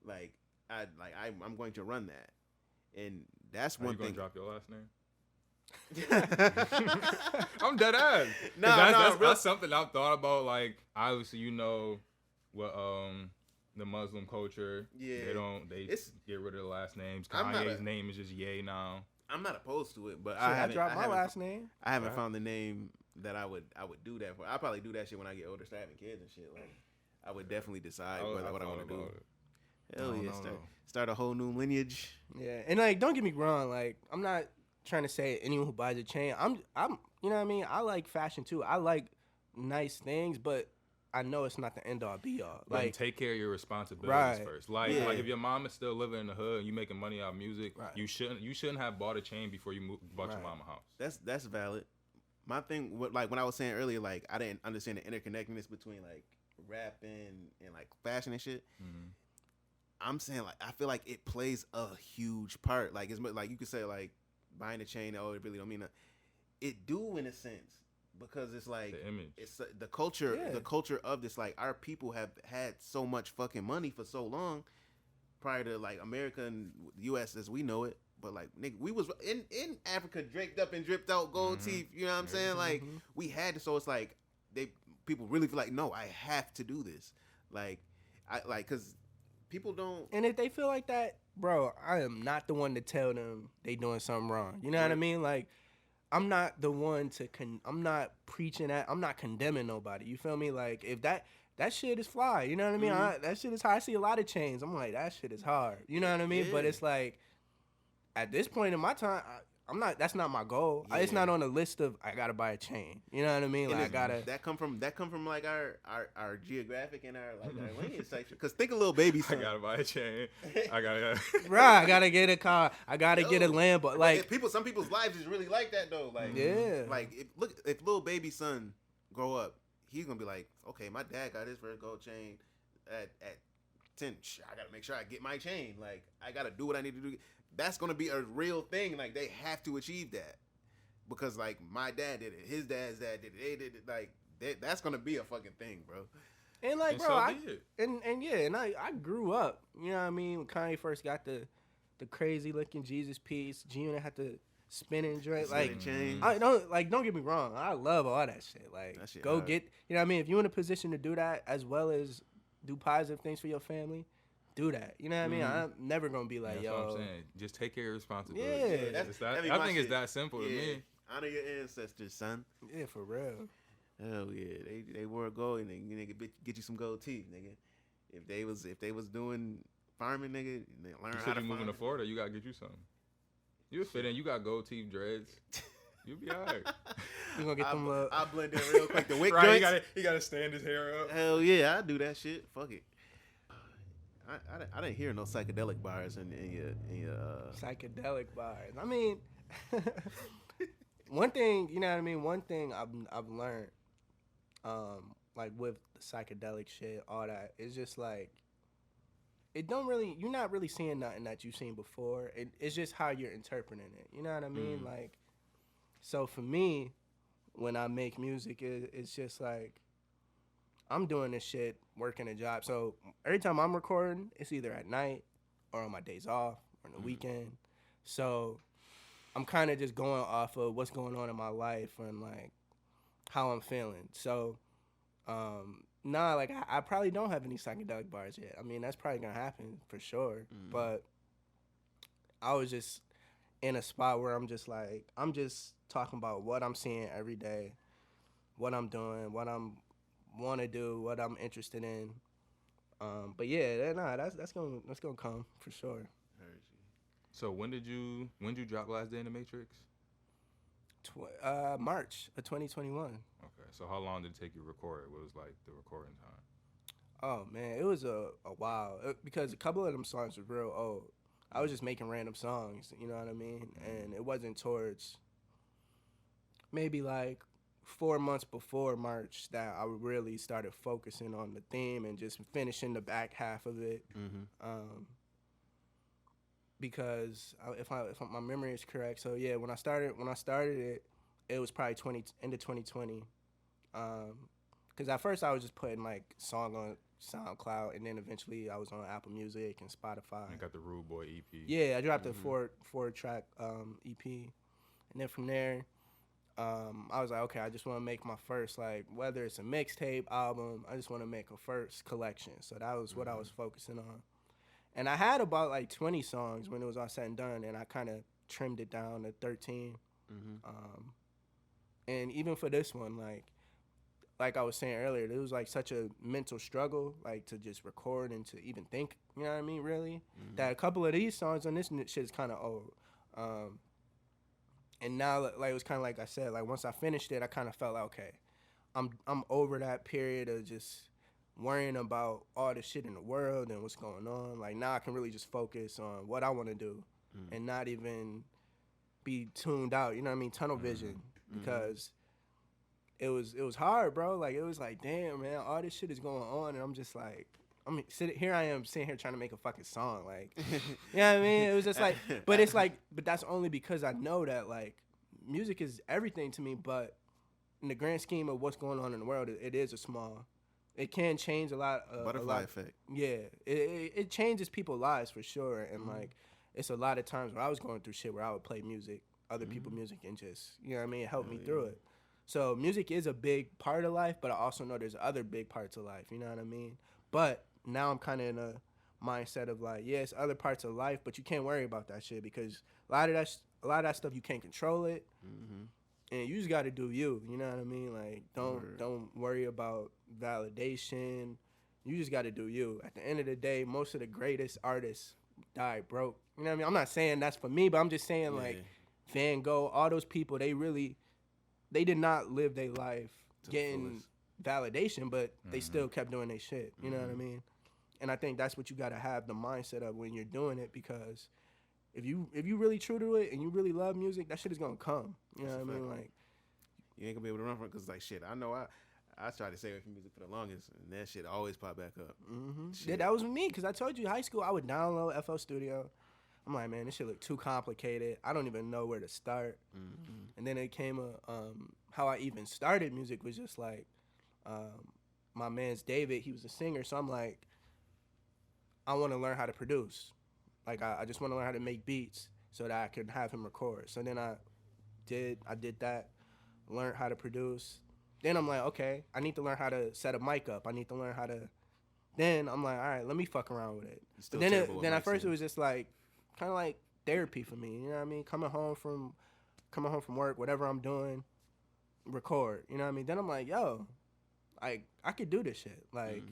Like. I'm going to run that, and that's one thing. Are you gonna drop your last name? I'm dead ass. That's something I've thought about. Like, obviously, you know, what the Muslim culture. Yeah, they get rid of the last names. Kanye's name is just Ye now. I'm not opposed to it, but I dropped my last name. I haven't found the name that I would do that for. I'll probably do that shit when I get older, start having kids and shit. Like, I would definitely decide what I want to do. Hell yeah, start a whole new lineage. Yeah, and like, don't get me wrong, like, I'm not trying to say anyone who buys a chain. I'm, you know what I mean? I like fashion too. I like nice things, but I know it's not the end all be all. Like, take care of your responsibilities first. Like if your mom is still living in the hood and you making money out of music, you shouldn't have bought a chain before you bought your mama house. That's valid. My thing, like when I was saying earlier, like I didn't understand the interconnectedness between like rap and like fashion and shit. Mm-hmm. I'm saying, like, I feel like it plays a huge part. Like, it's like you could say, like, buying a chain, it really don't mean that. It do in a sense, because it's like the image, it's the culture, the culture of this. Like, our people have had so much fucking money for so long, prior to like America and U.S. as we know it. But like, nigga, we was in Africa, draped up and dripped out, gold teeth. You know what I'm saying? Like, we had to. So it's like people really feel like, no, I have to do this. Like, because. People don't. And if they feel like that, bro, I am not the one to tell them they doing something wrong. You know what I mean? Like, I'm not the one to I'm not preaching that. I'm not condemning nobody. You feel me? Like, if that shit is fly, you know what I mean? That shit is hard. I see a lot of chains. I'm like, that shit is hard. You know what I mean? Yeah. But it's like, at this point in my time, that's not my goal. Yeah. It's not on the list of I gotta buy a chain. You know what I mean? Like, I gotta. That come from like our geographic and our lineage section. Cause think of Lil Baby son. I gotta buy a chain. I gotta get a car. I gotta get a Lambo. Like some people's lives is really like that though. Like Like if Lil Baby son grow up, he's gonna be like, okay, my dad got his first gold chain at 10. I gotta make sure I get my chain. Like, I gotta do what I need to do. That's gonna be a real thing. Like, they have to achieve that because like my dad did it, his dad's dad did it, they did it. Like, that's gonna be a fucking thing, bro. And like, bro, I grew up. You know what I mean? When Kanye first got the crazy looking Jesus piece, G-Unit had to spinning joint. Like, don't get me wrong. I love all that shit. Like, shit go hard. Get. You know what I mean? If you're in a position to do that as well as do positive things for your family, do that. You know what I mean? I'm never gonna be like, that's yo. what I'm saying. Just take care of your responsibility. I think it's that simple to me. Honor your ancestors, son. Yeah, for real. Hell yeah, they wore gold and they get you some gold teeth, nigga. If they was doing farming, nigga, they learn You how said to you moving to Florida, you gotta get you something. You fit in. You got gold teeth, dreads. You'll be alright. You gonna get them? I blend in real quick. The wick Right, joints. he gotta stand his hair up. Hell yeah, I do that shit. Fuck it. I didn't hear no psychedelic bars in your Psychedelic bars. I mean, one thing, you know what I mean. One thing I've learned, like with the psychedelic shit, all that, it's just like it don't really. You're not really seeing nothing that you've seen before. It's just how you're interpreting it. You know what I mean? Like, so for me, when I make music, it's just like I'm doing this shit, working a job. So every time I'm recording, it's either at night or on my days off or on the weekend. So I'm kind of just going off of what's going on in my life and like how I'm feeling. So like I probably don't have any psychedelic bars yet. I mean, that's probably gonna happen for sure. But I was just in a spot where I'm just talking about what I'm seeing every day, what I'm doing, what I'm want to do, what I'm interested in. But yeah, that's gonna come for sure. So when did you drop Last Day in the Matrix? March of 2021. Okay, so how long did it take you to record? What was like the recording time? Oh man, it was a while because a couple of them songs were real old. I was just making random songs, you know what I mean? And it wasn't towards maybe like 4 months before March that I really started focusing on the theme and just finishing the back half of it. Because if my memory is correct, so yeah, when I started it, it was probably end of 2020. Because at first I was just putting like song on SoundCloud, and then eventually I was on Apple Music and Spotify. I got the Rude Boy EP. Yeah, I dropped a four track EP, and then from there, I was like, okay, I just want to make my first, like, whether it's a mixtape, album, I just want to make a first collection. So that was what I was focusing on. And I had about like 20 songs when it was all said and done, and I kind of trimmed it down to 13. And even for this one, like I was saying earlier, it was like such a mental struggle, like to just record and to even think, you know what I mean, really, that a couple of these songs on this shit is kind of old. And now, like, it was kind of like I said, like once I finished it, I kind of felt like, okay, I'm over that period of just worrying about all the shit in the world and what's going on. Like now I can really just focus on what I want to do and not even be tuned out, you know what I mean, tunnel vision, because it was hard, bro. Like it was like, damn, man, all this shit is going on, and I'm just like, sitting here trying to make a fucking song, like, you know what I mean? It was just like, but it's like, but that's only because I know that like music is everything to me, but in the grand scheme of what's going on in the world, it is a small. It can change a lot. Butterfly effect. Yeah, it changes people's lives for sure, and like it's a lot of times where I was going through shit where I would play music, other people's music, and just, you know what I mean, it helped me through it. So music is a big part of life, but I also know there's other big parts of life, you know what I mean? But now I'm kind of in a mindset of like, yes, other parts of life, but you can't worry about that shit because a lot of that stuff you can't control it, and you just got to do you. You know what I mean? Like don't worry about validation. You just got to do you. At the end of the day, most of the greatest artists died broke. You know what I mean? I'm not saying that's for me, but I'm just saying like Van Gogh, all those people, they did not live their life getting validation, but they still kept doing their shit. You know what I mean? And I think that's what you got to have the mindset of when you're doing it, because if you really true to it and you really love music, that shit is gonna come. You know what I mean? Like you ain't gonna be able to run from it because like shit. I know I tried to stay away from music for the longest, and that shit always pop back up. Yeah, that was me, because I told you high school I would download FL Studio. I'm like, man, this shit look too complicated. I don't even know where to start. And then it came how I even started music was just like my man's David. He was a singer, so I'm like, I want to learn how to produce. Like I just want to learn how to make beats so that I can have him record. So then I did that, learned how to produce. Then I'm like, okay, I need to learn how to set a mic up. I need to learn how to. Then I'm like, all right, let me fuck around with it. But then at first it was just like kind of like therapy for me. You know what I mean? Coming home from work, whatever I'm doing, record. You know what I mean? Then I'm like, yo, I could do this shit. Like,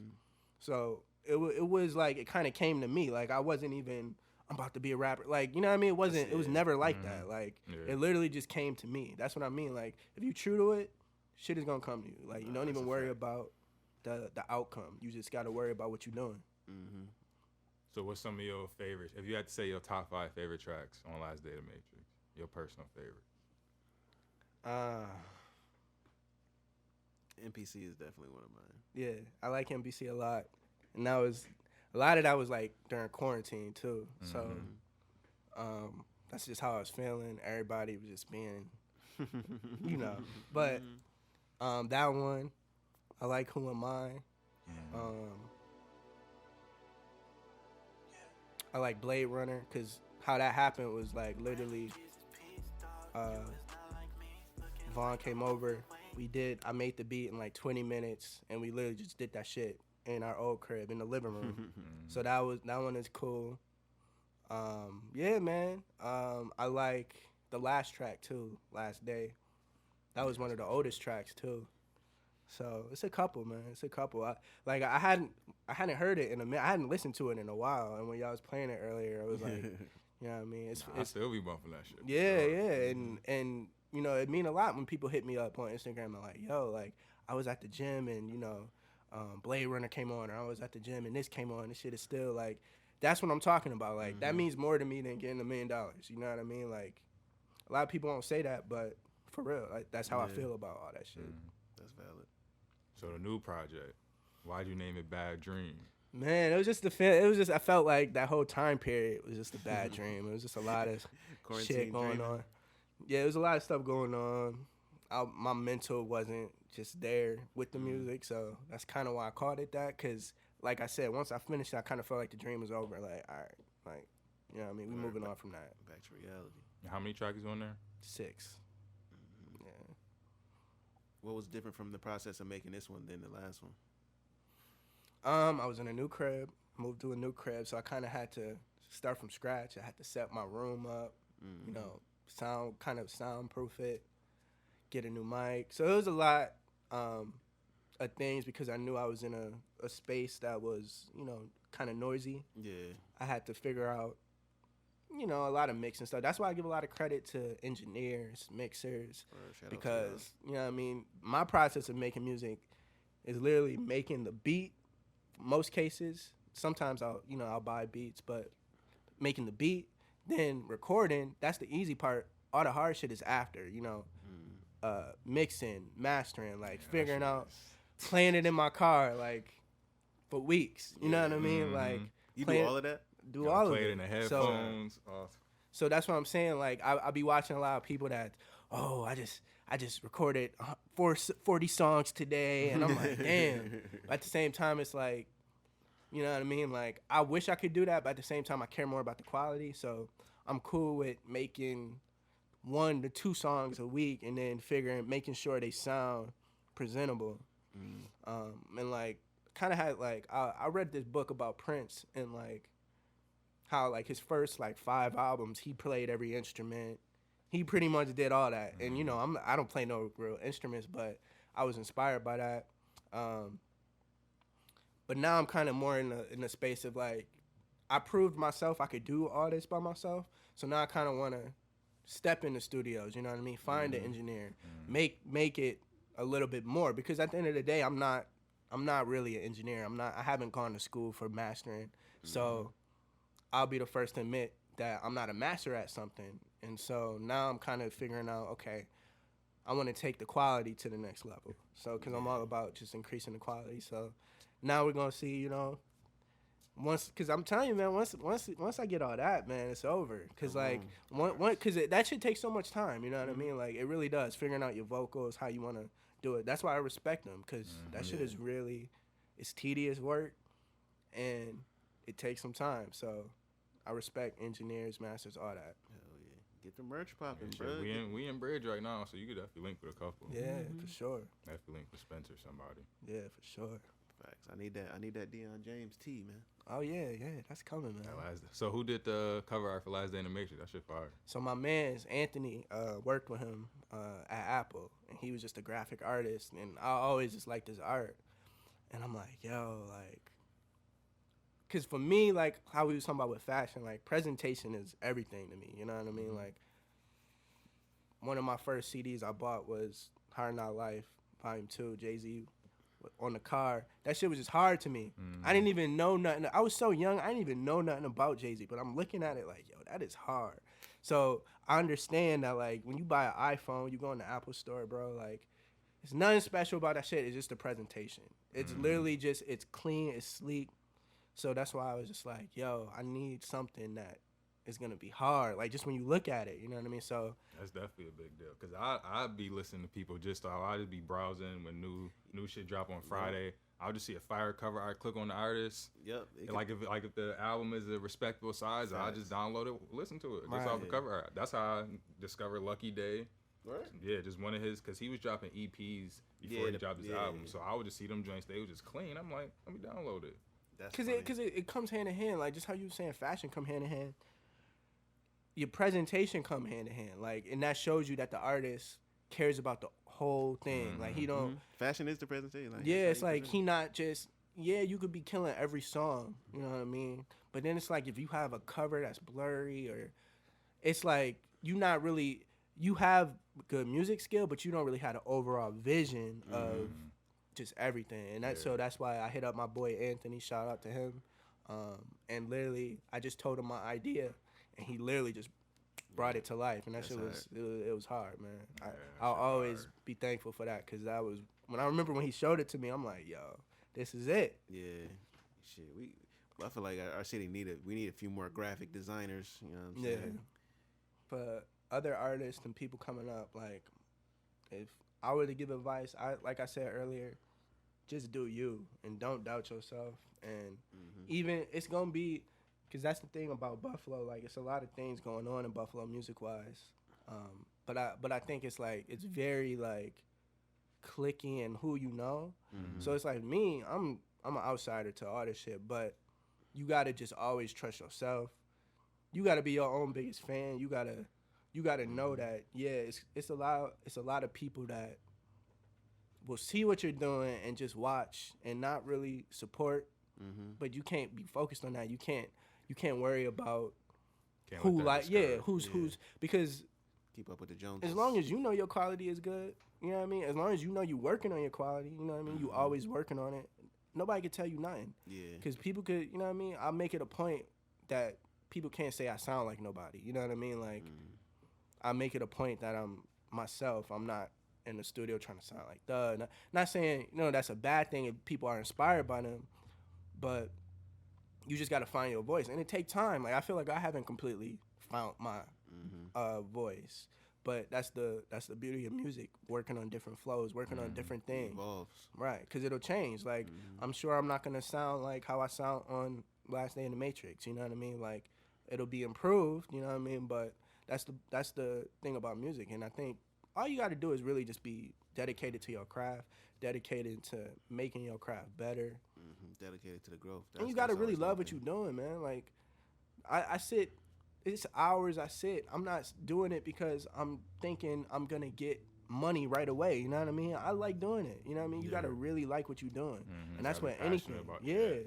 so it was like, it kind of came to me. Like, I wasn't even, I'm about to be a rapper. Like, you know what I mean? It was never like that. Like, it literally just came to me. That's what I mean. Like, if you true to it, shit is gonna come to you. Like, you don't even worry about the outcome. You just got to worry about what you're doing. So what's some of your favorites? If you had to say your top 5 favorite tracks on Last Day of the Matrix, your personal favorite. NPC is definitely one of mine. Yeah, I like MBC a lot. And that was, a lot of that was like during quarantine too. So that's just how I was feeling. Everybody was just being, you know. But that one, I like Who Am I. I like Blade Runner, because how that happened was like literally Vaughn came over. I made the beat in like 20 minutes, and we literally just did that shit in our old crib in the living room. So that one is cool. Yeah, man. I like the last track too, Last Day. That was one of the oldest tracks too. So it's a couple, man. It's a couple. I hadn't heard it in a minute. I hadn't listened to it in a while. And when y'all was playing it earlier, I was like, you know what I mean? I still be bumping that shit. Yeah, yeah. And you know, it mean a lot when people hit me up on Instagram and like, yo, like, I was at the gym and, you know, Blade Runner came on, or I was at the gym and this came on. This shit is still like, that's what I'm talking about. Like, that means more to me than getting $1 million. You know what I mean? Like, a lot of people don't say that, but for real, like, that's how I feel about all that shit. That's valid. So the new project, why'd you name it Bad Dream? Man, it was just I felt like that whole time period was just a bad dream. It was just a lot of shit going on. Yeah, there was a lot of stuff going on. My mental wasn't just there with the music, so that's kind of why I called it that. Because, like I said, once I finished it, I kind of felt like the dream was over. Like, all right, like, you know what I mean? We moving on from that. Back to reality. How many tracks is on there? 6. Yeah. What was different from the process of making this one than the last one? I was in a new crib, moved to a new crib, so I kind of had to start from scratch. I had to set my room up, you know, soundproof it, get a new mic. So it was a lot of things because I knew I was in a space that was, you know, kind of noisy. Yeah. I had to figure out, you know, a lot of mix and stuff. That's why I give a lot of credit to engineers, mixers, because, you know what I mean, my process of making music is literally making the beat. Most cases, sometimes I'll buy beats, but making the beat, then recording, that's the easy part. All the hard shit is after, you know, mixing, mastering, like figuring out, playing it in my car, like for weeks. You know what I mean? Like you do all of that. All of play it it in the headphones. So that's what I'm saying. Like I be watching a lot of people that, oh, I just recorded 40 songs today, and I'm like, damn. But at the same time, it's like, you know what I mean? Like, I wish I could do that, but at the same time, I care more about the quality. So I'm cool with making 1 to 2 songs a week, and then making sure they sound presentable. And like, kind of had like, I read this book about Prince and like how like his first like 5 albums, he played every instrument. He pretty much did all that. And, you know, I don't play no real instruments, but I was inspired by that. But now I'm kind of more in the space of, like, I proved myself I could do all this by myself. So now I kind of want to step in the studios, you know what I mean? Find an engineer. Make it a little bit more. Because at the end of the day, I'm not really an engineer. I haven't gone to school for mastering. So I'll be the first to admit that I'm not a master at something. And so now I'm kind of figuring out, okay, I want to take the quality to the next level. So, because I'm all about just increasing the quality. So now we're going to see, you know, because I'm telling you, man, once I get all that, man, it's over. Because, like, because that shit takes so much time, you know what I mean? Like, it really does, figuring out your vocals, how you want to do it. That's why I respect them, because that shit is really, it's tedious work, and it takes some time. So I respect engineers, masters, all that. Hell yeah. Get the merch popping, Yeah, bro. we in Bridge right now, so you could definitely link with a couple. Yeah, for sure. Definitely link with Spencer, somebody. Yeah, for sure. Facts. I need that Dion James tea, man. Oh yeah, that's coming, man. So who did the cover art for Last Day in the Matrix? That shit fire. So my man's Anthony worked with him at Apple, and he was just a graphic artist, and I always just liked his art. And I'm like, yo, like, cause for me, like how we was talking about with fashion, like presentation is everything to me. You know what I mean? Like, one of my first CDs I bought was Hard Knock Life, Volume 2, Jay-Z on the car. That shit was just hard to me. I didn't even know nothing. I was so young, I didn't even know nothing about Jay-Z, but I'm looking at it like, yo, that is hard. So I understand that, like, when you buy an iPhone, you go in the Apple store, bro, like, it's nothing special about that shit. It's just the presentation. It's literally just, it's clean, it's sleek. So that's why I was just like, yo, I need something that is going to be hard. Like, just when you look at it, you know what I mean? So that's definitely a big deal. Because I'd be listening to people I'll just be browsing when new shit drop on Friday. I'll just see a fire cover art, click on the artist. Yep. If the album is a respectable size, I'll just download it, listen to it, just off the cover art. That's how I discovered Lucky Day. Right. Yeah, just one of his, because he was dropping EPs before he dropped his album. So I would just see them joints, they was just clean. I'm like, let me download it. Because it comes hand in hand. Like, just how you were saying fashion come hand in hand. Your presentation come hand in hand. Like, and that shows you that the artist cares about the whole thing. Like, he don't... Fashion is the presentation. Like, it's like he not just... Yeah, you could be killing every song. You know what I mean? But then it's like if you have a cover that's blurry, or... It's like you not really... You have good music skill, but you don't really have the overall vision of just everything. And so that's why I hit up my boy Anthony. Shout out to him. And literally, I just told him my idea, and he literally just brought it to life. And that shit was it was hard, man. I'll always be thankful for that, because that was when I remember when he showed it to me. I'm like, yo, this is it. Yeah, shit. I feel like our city need a few more graphic designers. You know what I'm saying? But other artists and people coming up, like, if I were to give advice, like I said earlier, just do you and don't doubt yourself. And even it's gonna be, because that's the thing about Buffalo. Like, it's a lot of things going on in Buffalo music wise. But I think it's like it's very like clicky and who you know. So it's like me, I'm an outsider to all this shit, but you gotta just always trust yourself. You gotta be your own biggest fan. You gotta know that it's a lot of people that will see what you're doing and just watch and not really support. But you can't be focused on that. You can't worry about who's because keep up with the Joneses. As long as you know your quality is good, you know what I mean? As long as you know you're working on your quality, you know what I mean? You always working on it. Nobody can tell you nothing. Yeah. Because people could, you know what I mean? I'll make it a point that people can't say I sound like nobody. You know what I mean? Like, I make it a point that I'm myself. I'm not in the studio trying to sound like not saying, you know, that's a bad thing if people are inspired by them, but you just got to find your voice. And it takes time. Like, I feel like I haven't completely found my voice. But that's the beauty of music, working on different flows, working on different things. It evolves. Right, because it'll change. Like, I'm sure I'm not going to sound like how I sound on Last Day in the Matrix, you know what I mean? Like, it'll be improved, you know what I mean? But that's the thing about music. And I think all you got to do is really just be dedicated to your craft, dedicated to making your craft better. Dedicated to the growth. And you got to really love what you're doing, man. Like, I sit... It's hours I sit. I'm not doing it because I'm thinking I'm going to get money right away. You know what I mean? I like doing it. You know what I mean? You got to really like what you're doing. And that's what anything.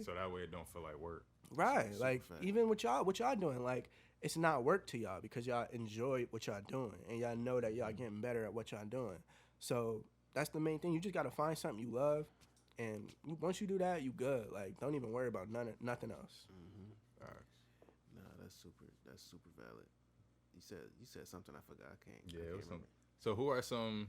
So that way it don't feel like work. Right. Like, even what y'all doing, like, it's not work to y'all because y'all enjoy what y'all doing. And y'all know that y'all getting better at what y'all doing. So that's the main thing. You just got to find something you love. And once you do that, you good. Like, don't even worry about nothing else. That's super valid. You said something I forgot. I can't. Yeah, I it was remember. So who are some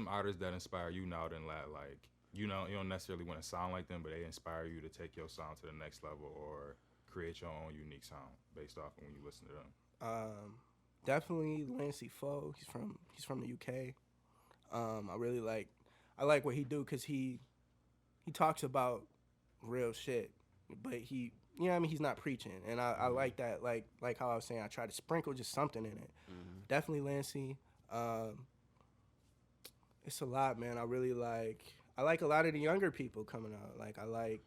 artists that inspire you now? Then like you don't necessarily want to sound like them, but they inspire you to take your sound to the next level or create your own unique sound based off of when you listen to them. Definitely Lancey Foe. He's from the UK. I like what he do because he talks about real shit, but he. You know what I mean? He's not preaching. And I like that. Like how I was saying, I try to sprinkle just something in it. Definitely Lancey. It's a lot, man. I really like I like a lot of the younger people coming out. Like I like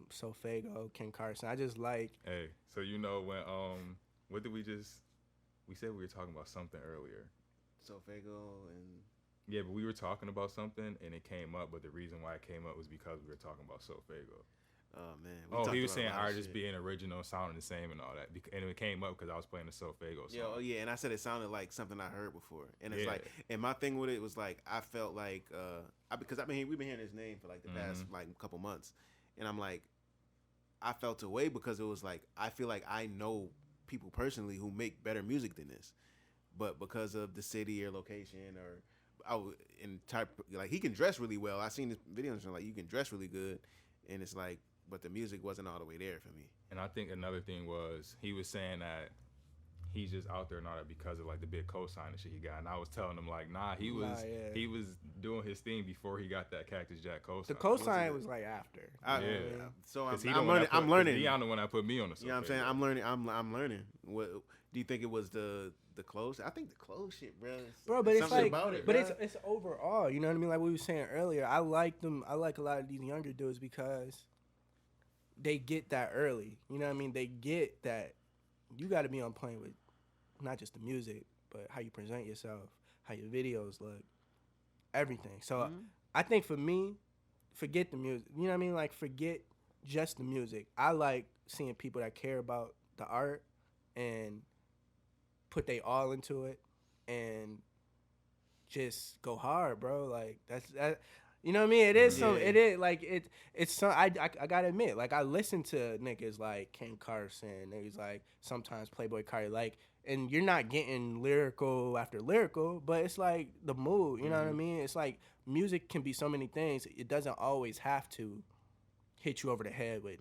Sofago, Ken Carson. I just like. Hey, so you know when what did we said we were talking about something earlier. Sofago and. Yeah, but we were talking about something and it came up, but the reason why it came up was because we were talking about Sofago. Oh man. He was saying artists being original, sounding the same and all that, and it came up because I was playing the Sofago song. Yeah, and I said it sounded like something I heard before, and it's like, and my thing with it was like I felt like because we've been hearing his name for like the past like couple months, and I'm like, I felt away because it was like I feel like I know people personally who make better music than this, but because of the city or location or like he can dress really well. I seen this video and like you can dress really good, and it's like. But the music wasn't all the way there for me. And I think another thing was he was saying that he's just out there and all that because of like the big cosign and shit he got. And I was telling him like, nah, he was doing his thing before he got that Cactus Jack cosign. The cosign was like after. So I'm learning. Dion the one that put me on the. You know what I'm saying? I'm learning. I'm learning. What do you think it was the clothes? I think the clothes shit, bro. But it's like, it's overall. You know what I mean? Like we were saying earlier, I like them. I like a lot of these younger dudes because. They get that early. You know what I mean? They get that you got to be on point with not just the music, but how you present yourself, how your videos look, everything. So I think for me, forget the music. You know what I mean? Like, forget just the music. I like seeing people that care about the art and put they all into it and just go hard, bro. Like, that. You know what I mean? It is it is like it's some I gotta admit, like I listen to niggas like Ken Carson, niggas like sometimes Playboy Cardi, like, and you're not getting lyrical after lyrical, but it's like the mood, you know what I mean? It's like music can be so many things. It doesn't always have to hit you over the head with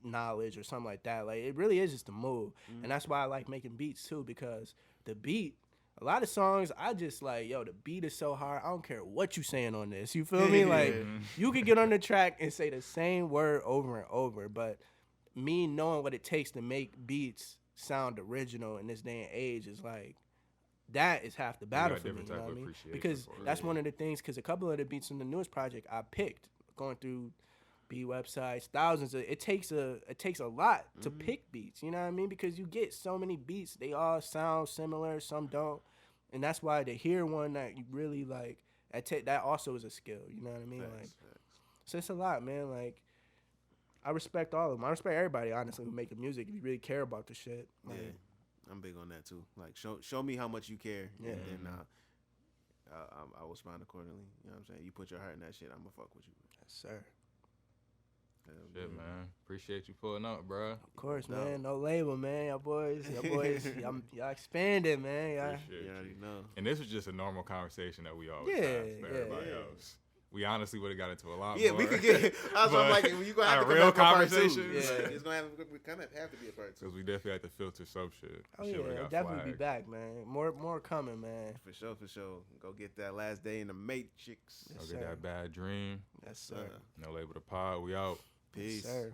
knowledge or something like that. Like it really is just the mood. And that's why I like making beats too, because the beat, a lot of songs, I just like, yo, the beat is so hard. I don't care what you saying on this. You feel me? Like, you could get on the track and say the same word over and over. But me knowing what it takes to make beats sound original in this day and age is like, that is half the battle for me. You know what I mean? Because that's one of the things, because a couple of the beats in the newest project I picked, going through beat websites, thousands of, it takes a lot to pick beats, you know what I mean? Because you get so many beats, they all sound similar, some don't. And that's why to hear one that you really like, that also is a skill, you know what I mean? Facts. So it's a lot, man. Like, I respect all of them. I respect everybody, honestly, who make the music if you really care about the shit. Like, yeah, I'm big on that too. Like, show me how much you care, and then I will respond accordingly. You know what I'm saying? You put your heart in that shit, I'm gonna fuck with you. Yes, sir. Shit, man. Appreciate you pulling up, bro. Of course, man. No label, man. Y'all boys, y'all expanded, man. You already know. And this was just a normal conversation that we always have with everybody else. We honestly would have got into a lot more. Yeah, we could get. I'm like, you gonna have to real conversation. Yeah, it's gonna have to be a part two. Because we definitely have to filter some shit. Oh yeah, definitely be back, man. More coming, man. For sure. Go get that Last Day in the Matrix. Go get that Bad Dream. Yes, sir. No Label the Pod. We out. Peace. Yes, sir.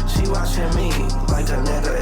She watching me like a nigga